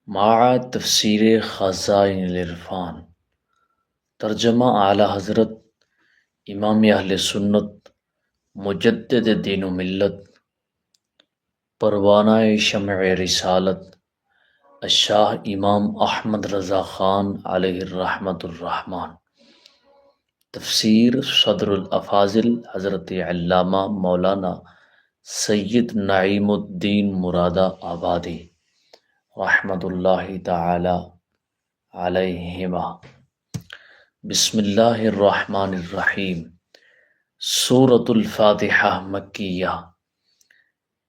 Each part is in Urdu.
مع تفسیر خزائن العرفان، ترجمہ اعلیٰ حضرت امام اہل سنت مجدد دین و ملت پروانہ شمع رسالت الشاہ امام احمد رضا خان علیہ الرحمۃ الرحمن۔ تفسیر صدر الافاضل حضرت علامہ مولانا سید نعیم الدین مرادہ آبادی رحمۃ اللہ تعالی علیہما۔ بسم اللہ الرحمن الرحیم۔ سورۃ الفاتحہ مکیہ،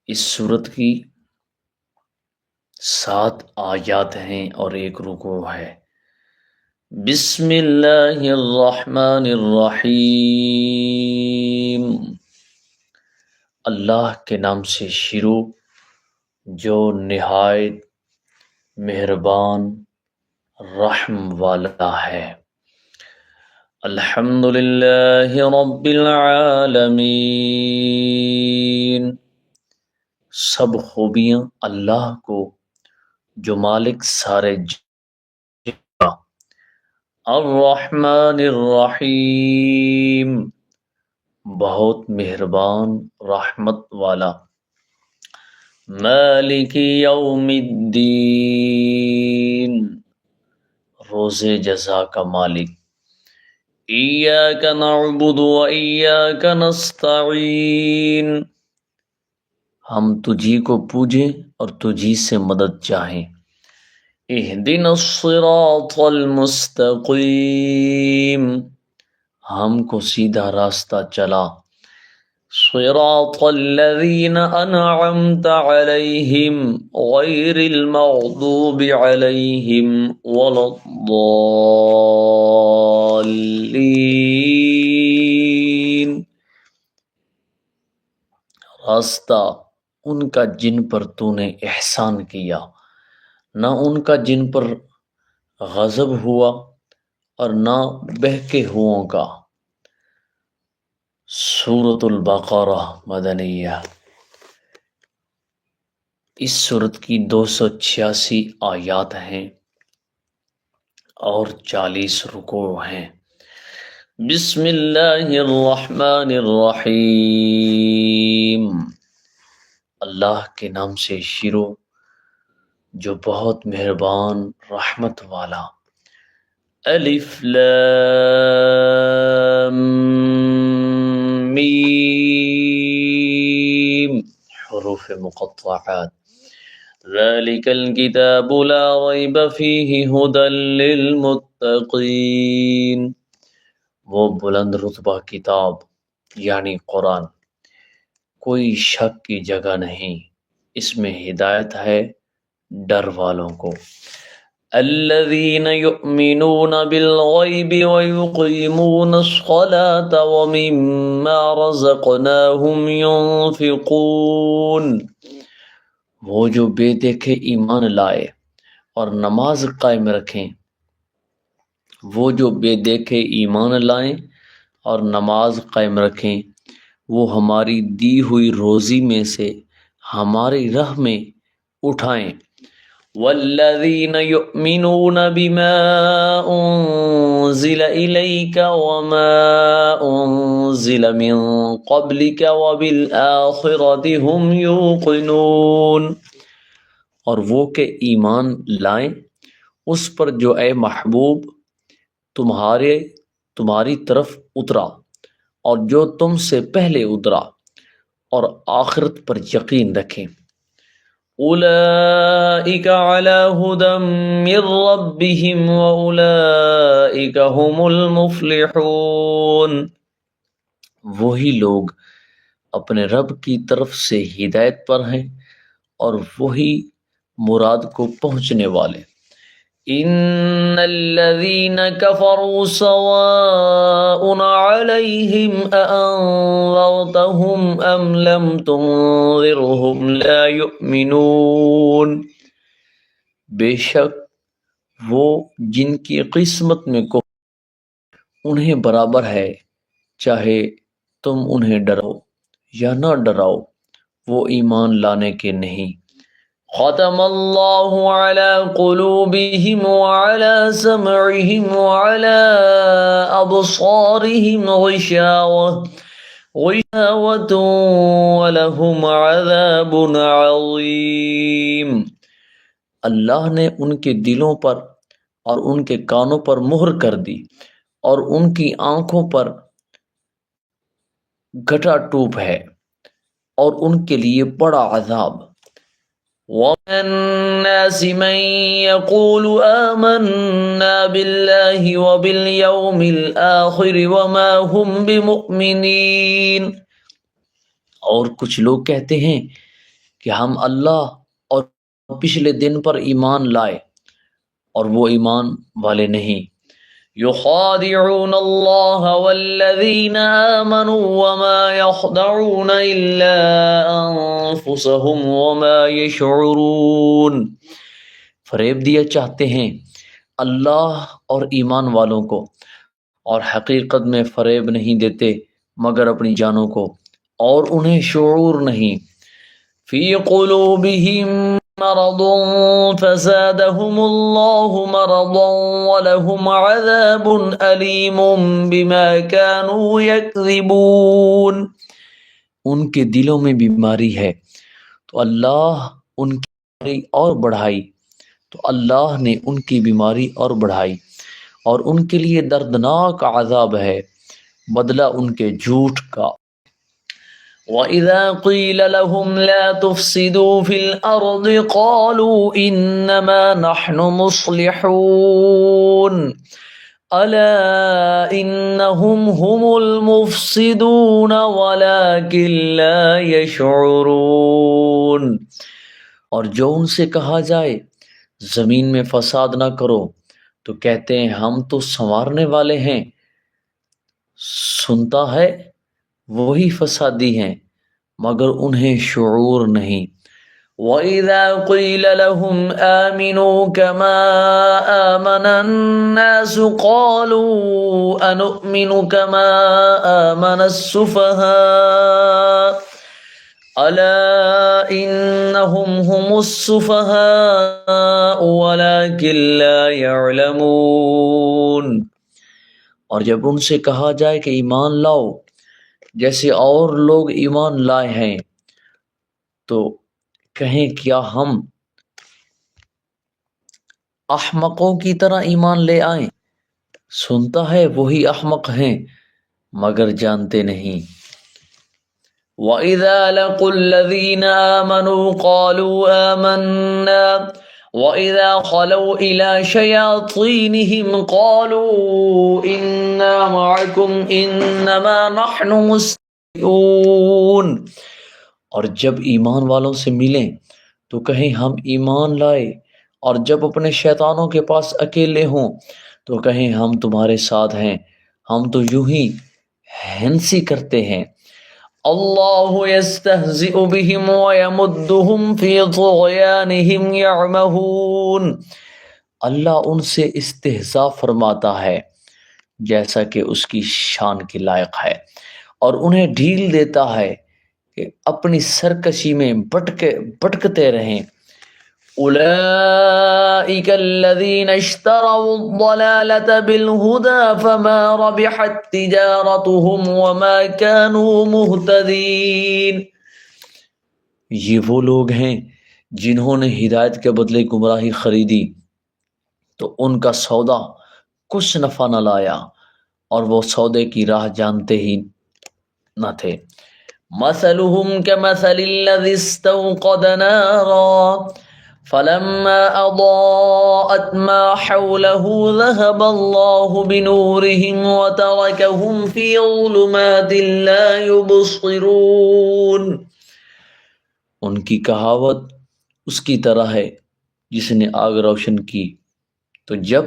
اس سورت کی 7 آیات ہیں اور 1 رکوع ہے۔ بسم اللہ الرحمن الرحیم، اللہ کے نام سے شروع جو نہایت مہربان رحم والا ہے۔ الحمد للہ رب العالمین، سب خوبیاں اللہ کو جو مالک سارے جہاں۔ الرحمن الرحیم، بہت مہربان رحمت والا۔ مالک یوم الدین، روز جزا کا مالک۔ ایاک نعبد و ایاک نستعین، ہم تجھی کو پوجیں اور تجھی سے مدد چاہیں۔ اہدنا الصراط المستقیم، ہم کو سیدھا راستہ چلا۔ صراط الذین انعمت علیہم غیر المغضوب علیہم ولا الضالین، راستہ ان کا جن پر تو نے احسان کیا، نہ ان کا جن پر غضب ہوا اور نہ بہکے ہووں کا۔ سورۃ البقرہ مدنیہ، اس سورت کی 286 آیات ہیں اور 40 رکوع ہیں۔ بسم اللہ الرحمن الرحیم، اللہ کے نام سے شروع جو بہت مہربان رحمت والا۔ الف لام میم، حروف مقطعات۔ ذالک الکتاب لا ریب فیہ ھدی للمتقین، وہ بلند رتبہ کتاب یعنی قرآن، کوئی شک کی جگہ نہیں، اس میں ہدایت ہے ڈر والوں کو۔ الذین یؤمنون بالغیب ویقیمون الصلاة ومما رزقناہم ینفقون، وہ جو بے دیکھے ایمان لائے اور نماز قائم رکھیں، وہ جو بے دیکھے ایمان لائیں اور نماز قائم رکھیں، وہ ہماری دی ہوئی روزی میں سے ہماری راہ میں اٹھائیں۔ والذین یؤمنون بما انزل الیک وما انزل من قبلک وبالآخرۃ ہم یوقنون، اور وہ کہ ایمان لائیں اس پر جو اے محبوب تمہاری طرف اترا اور جو تم سے پہلے اترا، اور آخرت پر یقین رکھیں۔ اولئک علی ھدی من ربہم واولئک ھم المفلحون، وہی لوگ اپنے رب کی طرف سے ہدایت پر ہیں اور وہی مراد کو پہنچنے والے۔ ان الذین کفروا سواء علیہم اانذرتہم ام لم تنذرہم لا یؤمنون، بے شک وہ جن کی قسمت میں انہیں برابر ہے، چاہے تم انہیں ڈراؤ یا نہ ڈراؤ، وہ ایمان لانے کے نہیں۔ ختم اللہ علی قلوبہم وعلی سمعہم وعلی ابصارہم غشاوۃ ولہم عذاب عظیم۔ اللہ نے ان کے دلوں پر اور ان کے کانوں پر مہر کر دی اور ان کی آنکھوں پر گھٹا ٹوپ ہے اور ان کے لیے بڑا عذاب۔ وَمِنَ النَّاسِ مَن يَقُولُ آمَنَّا بِاللَّهِ وَبِالْيَوْمِ الْآخِرِ وَمَا هُمْ بِمُؤْمِنِينَ، اور کچھ لوگ کہتے ہیں کہ ہم اللہ اور پچھلے دن پر ایمان لائے اور وہ ایمان والے نہیں۔ يخادعون اللہ والذین آمنوا وما يخدعون الا انفسهم وما يشعرون، فریب دیا چاہتے ہیں اللہ اور ایمان والوں کو، اور حقیقت میں فریب نہیں دیتے مگر اپنی جانوں کو، اور انہیں شعور نہیں۔ فی قلوبہم مرض فزادهم اللہ مرضا ولہم عذاب علیم بما كانوا یکذبون، ان کے دلوں میں بیماری ہے تو اللہ ان کی بیماری اور بڑھائی، تو اللہ نے ان کی بیماری اور بڑھائی، اور ان کے لیے دردناک عذاب ہے بدلہ ان کے جھوٹ کا۔ وَإِذَا قِيلَ لَهُمْ لَا تُفْسِدُوا فِي الْأَرْضِ قَالُوا إِنَّمَا نَحْنُ مُصْلِحُونَ أَلَا إِنَّهُمْ هُمُ الْمُفْسِدُونَ وَلَكِنْ لَا يَشْعُرُونَ، اور جو ان سے کہا جائے زمین میں فساد نہ کرو تو کہتے ہیں ہم تو سنوارنے والے ہیں، سنتا ہے وہی فسادی ہیں مگر انہیں شعور نہیں۔ وَإِذَا قِيلَ لَهُمْ آمِنُوا كَمَا آمَنَ النَّاسُ قَالُوا أَنُؤْمِنُ كَمَا آمَنَ السُّفَهَاءُ أَلَا إِنَّهُمْ هُمُ السُّفَهَاءُ وَلَكِنْ لَا يَعْلَمُونَ، اور جب ان سے کہا جائے کہ ایمان لاؤ جیسے اور لوگ ایمان لائے ہیں تو کہیں کیا ہم احمقوں کی طرح ایمان لے آئیں؟ سنتا ہے وہی احمق ہیں مگر جانتے نہیں۔ وَإِذَا لَقُوا الَّذِينَ آمَنُوا قَالُوا آمَنَّا وَإِذَا خَلَوْا إِلَى شَيَاطِينِهِمْ قَالُوا إِنَّا مَعَكُمْ إِنَّمَا نَحْنُ مُسْتَهْزِئُونَ، اور جب ایمان والوں سے ملیں تو کہیں ہم ایمان لائے، اور جب اپنے شیطانوں کے پاس اکیلے ہوں تو کہیں ہم تمہارے ساتھ ہیں، ہم تو یوں ہی ہنسی کرتے ہیں۔ اللہ یستہزئ بہم ویمدہم فی طغیانہم یعمہون، اللہ ان سے استہزاء فرماتا ہے جیسا کہ اس کی شان کے لائق ہے، اور انہیں ڈھیل دیتا ہے کہ اپنی سرکشی میں بھٹکتے رہیں۔ اولئک الذین اشتروا الضلالۃ بالہدی فما ربحت تجارتہم وما كانوا مہتدین، یہ وہ لوگ ہیں جنہوں نے ہدایت کے بدلے گمراہی خریدی تو ان کا سودا کچھ نفع نہ لایا، اور وہ سودے کی راہ جانتے ہی نہ تھے۔ مثلهم كمثل الذي استوقد نارا فلما أضاءت ما حوله ذهب الله بنورهم وتركهم في ظلمات لا يبصرون، ان کی کہاوت اس کی طرح ہے جس نے آگ روشن کی تو جب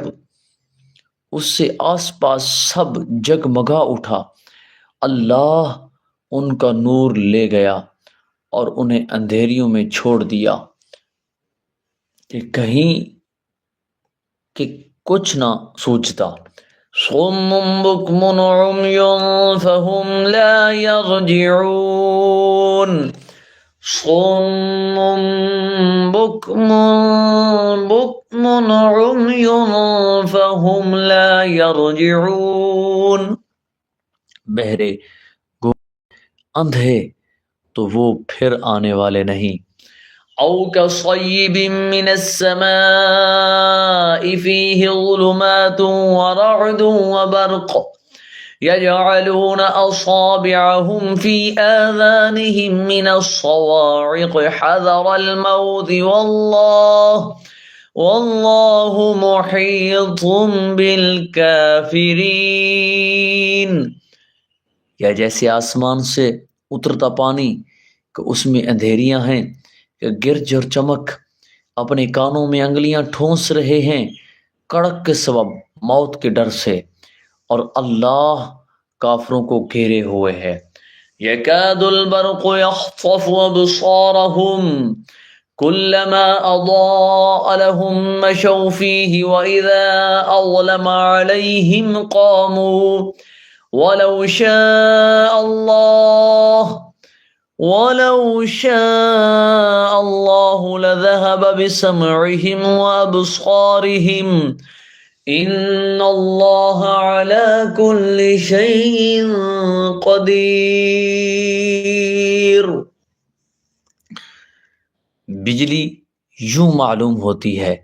اس سے آس پاس سب جگمگا اٹھا، اللہ ان کا نور لے گیا اور انہیں اندھیریوں میں چھوڑ دیا کہ کہیں کہ کچھ نہ سوچتا۔ صم بکم عمی فہم لا یرجعون، صم بكم عمي فهم لا يرجعون، بہرے اندھے تو وہ پھر آنے والے نہیں۔ او كصيب من السماء فيه ظلمات ورعد وبرق يجعلون أصابعهم في آذانهم من الصواعق حذر الموت والله محيط بالكافرين، یا جیسے آسمان سے اترتا پانی کہ اس میں اندھیریاں ہیں، کہ گرج اور چمک اپنے کانوں میں انگلیاں ٹھونس رہے ہیں کڑک کے سبب موت کے ڈر سے، اور اللہ کافروں کو گھیرے ہوئے ہے۔ یکاد البرق یخطف ابصارهم كلما اضاء لهم مشوا فيه واذا اظلم عليهم قاموا ولو شاء الله لذهب بسمعهم وابصارهم ان اللہ علی کل شیء قدیر۔ بجلی یوں معلوم ہوتی ہے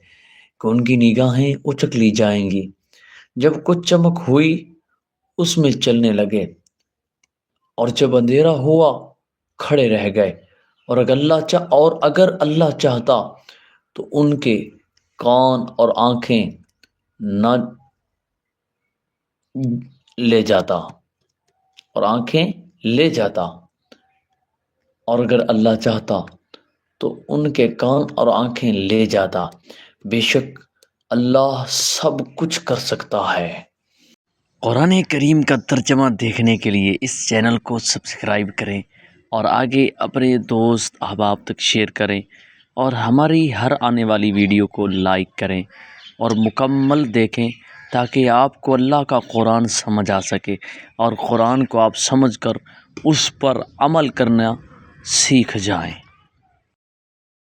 کہ ان کی نگاہیں اچک لی جائیں گی، جب کچھ چمک ہوئی اس میں چلنے لگے، اور جب اندھیرا ہوا کھڑے رہ گئے، اور اگر اللہ چاہتا تو ان کے کان اور آنکھیں نہ لے جاتا، اور اگر اللہ چاہتا تو ان کے کان اور آنکھیں لے جاتا، بے شک اللہ سب کچھ کر سکتا ہے۔ قرآن کریم کا ترجمہ دیکھنے کے لیے اس چینل کو سبسکرائب کریں اور آگے اپنے دوست احباب تک شیئر کریں، اور ہماری ہر آنے والی ویڈیو کو لائک کریں اور مکمل دیکھیں تاکہ آپ کو اللہ کا قرآن سمجھ آ سکے، اور قرآن کو آپ سمجھ کر اس پر عمل کرنا سیکھ جائیں۔